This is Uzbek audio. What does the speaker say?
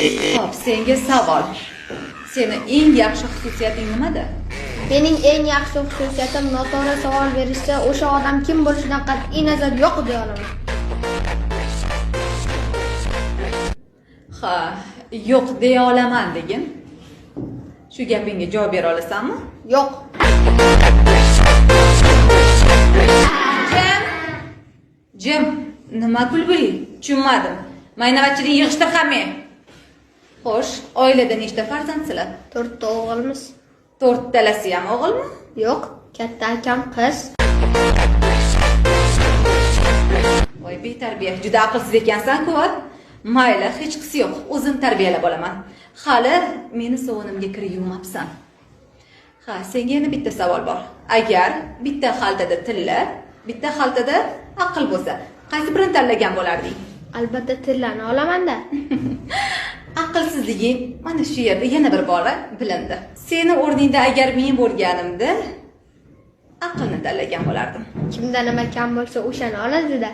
Xo'p, senga savol. Seni eng yaxshi xususiyating nimada? Mening eng yaxshi xususiyatim noto'g'ri savol berishsa, o'sha odam kim bo'lishidan qat'iy nazar yo'q deya olaman. Ha, yo'q deya olaman degin. Shu gapingga javob bera olasanmi? Yo'q. Jim, nima kulguli? Tushunmadim. Maynavachchilik yig'ishtir hamma. Xo'sh, oilada nechta farzandsizlar? 4 ta o'g'ilmiz. 4 talasi ham o'g'ilmi? Yo'q, katta akam qiz. Voy betarbiya, juda aqlsiz ekansan-ku. Mayli, hech qisi yo'q. O'zim tarbiyalab olaman. Hali meni sovunimga kir yuvmabsan. Ha, senga yana bitta savol bor. Agar bitta xaltada tilla, bitta xaltada aql bo'lsa, qaysi birini tanlagan bo'larding? Albatta tillarni olaman-da. Aqlsizliging mana shu yerda yana bir bora bilindi. Seni o'rningda agar men bo'lganimda aqlni tanlagan bo'lardim. Kimda nima kam bo'lsa, o'shani oladi-da.